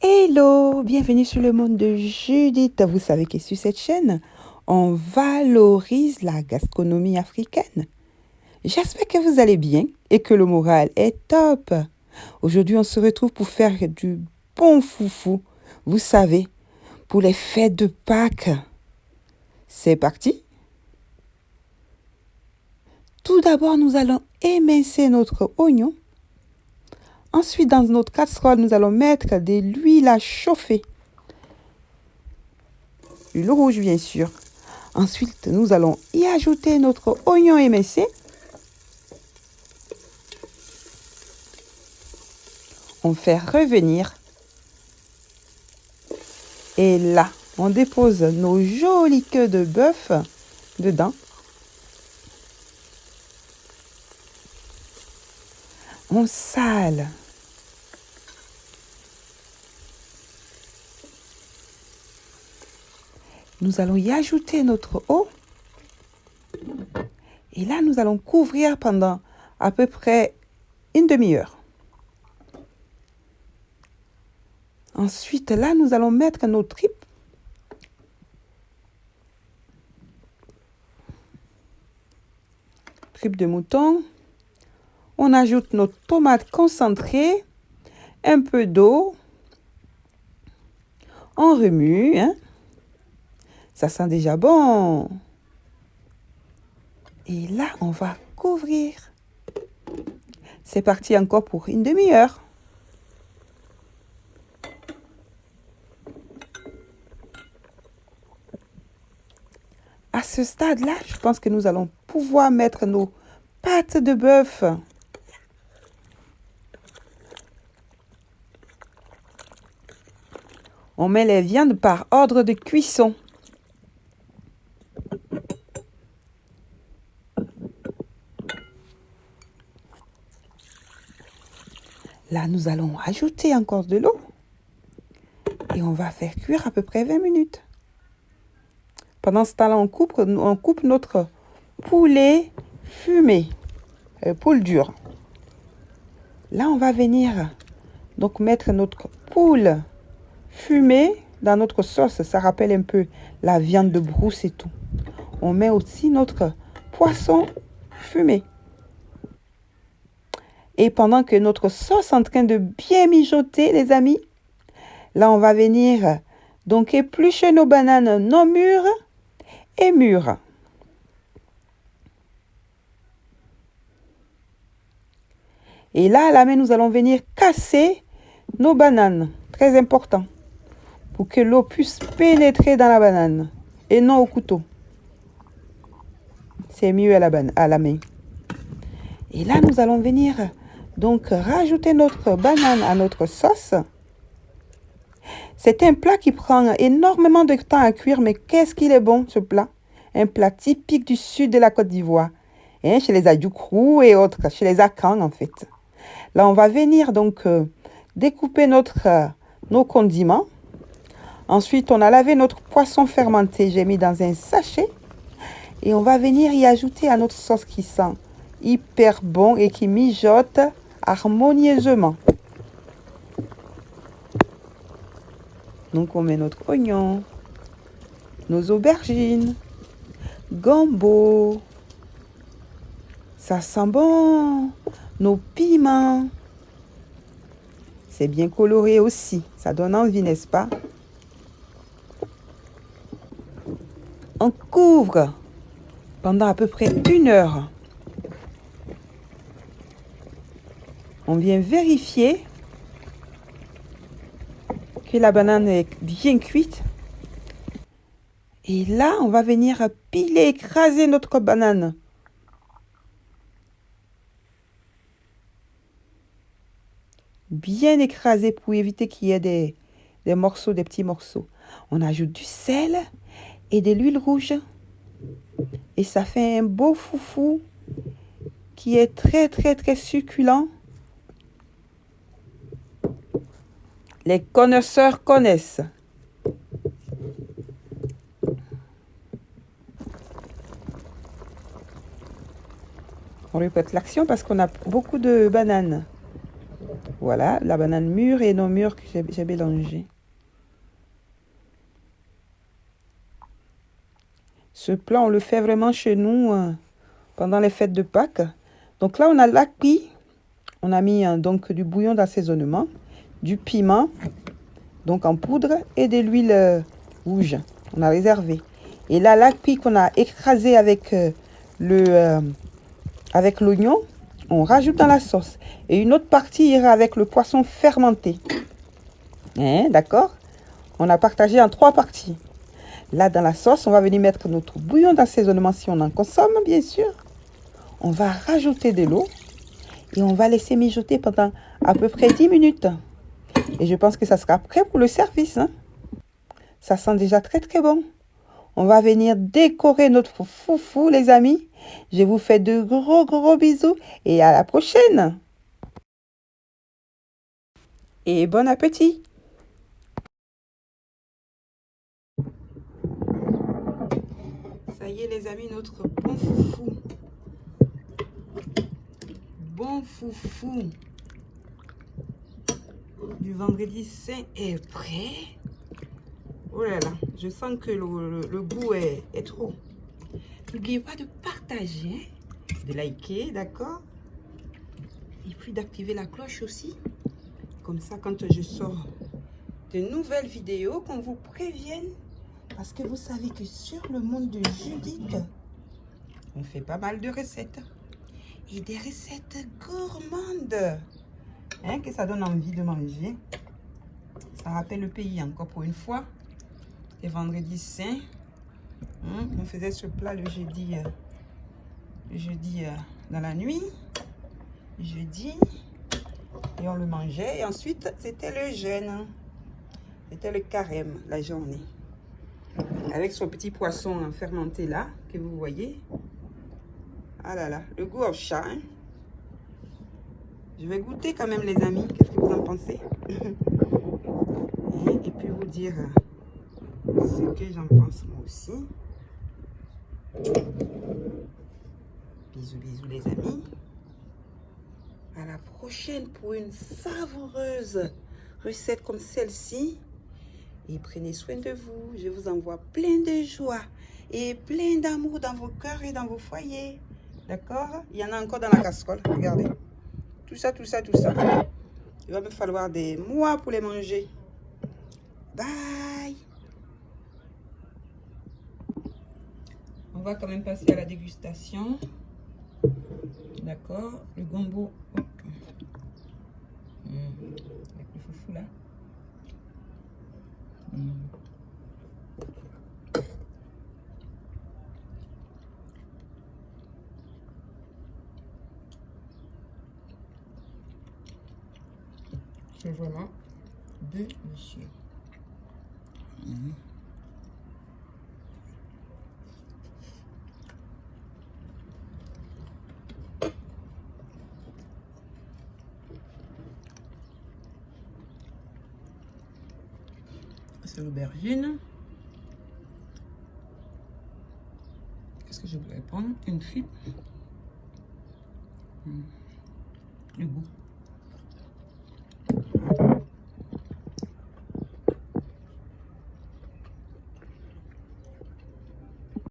Hello, bienvenue sur le monde de Judith. Vous savez que sur cette chaîne, on valorise la gastronomie africaine. J'espère que vous allez bien et que le moral est top. Aujourd'hui, on se retrouve pour faire du bon foufou. Vous savez, pour les fêtes de Pâques. C'est parti. Tout d'abord, nous allons émincer notre oignon. Ensuite, dans notre casserole, nous allons mettre de l'huile à chauffer. L'huile rouge, bien sûr. Ensuite, nous allons y ajouter notre oignon émincé. On fait revenir. Et là, on dépose nos jolies queues de bœuf dedans. On sale. Nous allons y ajouter notre eau. Et là, nous allons couvrir pendant à peu près une demi-heure. Ensuite, là, nous allons mettre nos tripes. Tripes de mouton. On ajoute nos tomates concentrées, un peu d'eau. On remue, hein. Ça sent déjà bon. Et là, on va couvrir. C'est parti encore pour une demi-heure. À ce stade-là, je pense que nous allons pouvoir mettre nos pâtes de bœuf. On met les viandes par ordre de cuisson. Là, nous allons ajouter encore de l'eau. Et on va faire cuire à peu près 20 minutes. Pendant ce temps-là, on coupe notre poulet fumé, poule dure. Là, on va venir donc mettre notre poule fumée dans notre sauce. Ça rappelle un peu la viande de brousse et tout. On met aussi notre poisson fumé. Et pendant que notre sauce est en train de bien mijoter, les amis, là, on va venir donc éplucher nos bananes non mûres et mûres. Et là, à la main, nous allons venir casser nos bananes. Très important. Pour que l'eau puisse pénétrer dans la banane et non au couteau. C'est mieux à la main. Et là, nous allons venir donc rajouter notre banane à notre sauce. C'est un plat qui prend énormément de temps à cuire, mais qu'est-ce qu'il est bon, ce plat. Un plat typique du sud de la Côte d'Ivoire. Chez les Adjoukrou et autres, chez les Akans en fait. Là, on va venir donc découper nos condiments. Ensuite, on a lavé notre poisson fermenté. J'ai mis dans un sachet. Et on va venir y ajouter à notre sauce qui sent hyper bon et qui mijote harmonieusement. Donc, on met notre oignon, nos aubergines, gombo. Ça sent bon. Nos piments. C'est bien coloré aussi. Ça donne envie, n'est-ce pas? On couvre pendant à peu près 1 heure. On vient vérifier que la banane est bien cuite. Et là, on va venir piler, écraser notre banane. Bien écrasé pour éviter qu'il y ait des morceaux, des petits morceaux. On ajoute du sel et de l'huile rouge. Et ça fait un beau foufou qui est très, très, très succulent. Les connaisseurs connaissent. On répète l'action parce qu'on a beaucoup de bananes. Voilà, la banane mûre et non mûre que j'ai mélangé. Ce plat, on le fait vraiment chez nous pendant les fêtes de Pâques. Donc là, on a la cuit. On a mis donc du bouillon d'assaisonnement, du piment, donc en poudre, et de l'huile rouge. On a réservé. Et là, la cuit qu'on a écrasé avec avec l'oignon, on rajoute dans la sauce. Et une autre partie ira avec le poisson fermenté. Hein, d'accord? On a partagé en 3 parties. Là, dans la sauce, on va venir mettre notre bouillon d'assaisonnement si on en consomme, bien sûr. On va rajouter de l'eau et on va laisser mijoter pendant à peu près 10 minutes. Et je pense que ça sera prêt pour le service. Hein? Ça sent déjà très très bon. On va venir décorer notre foufou, les amis. Je vous fais de gros gros bisous et à la prochaine. Et bon appétit. Ça y est les amis, notre bon foufou. Bon foufou du vendredi saint est prêt. Oh là là, je sens que le goût est trop. N'oubliez pas de partager, de liker, d'accord? Et puis d'activer la cloche aussi. Comme ça, quand je sors de nouvelles vidéos, qu'on vous prévienne. Parce que vous savez que sur le monde de Judith, on fait pas mal de recettes. Et des recettes gourmandes. Hein, que ça donne envie de manger. Ça rappelle le pays encore pour une fois. Et vendredi saint. On faisait ce plat le jeudi dans la nuit. Jeudi. Et on le mangeait. Et ensuite, c'était le jeûne. C'était le carême, la journée. Avec son petit poisson fermenté là, que vous voyez. Ah là là, le goût of chat. Hein? Je vais goûter quand même, les amis. Qu'est-ce que vous en pensez? Et puis vous dire ce que j'en pense moi aussi. Bisous, bisous, les amis. À la prochaine pour une savoureuse recette comme celle-ci. Et prenez soin de vous. Je vous envoie plein de joie et plein d'amour dans vos cœurs et dans vos foyers. D'accord? Il y en a encore dans la casserole. Regardez. Tout ça, tout ça, tout ça. Il va me falloir des mois pour les manger. Bye! On va quand même passer à la dégustation. D'accord? Le gombo. Avec le foufou là. C'est vraiment délicieux. C'est l'aubergine. Qu'est-ce que je voulais prendre? Une fripe. Le goût.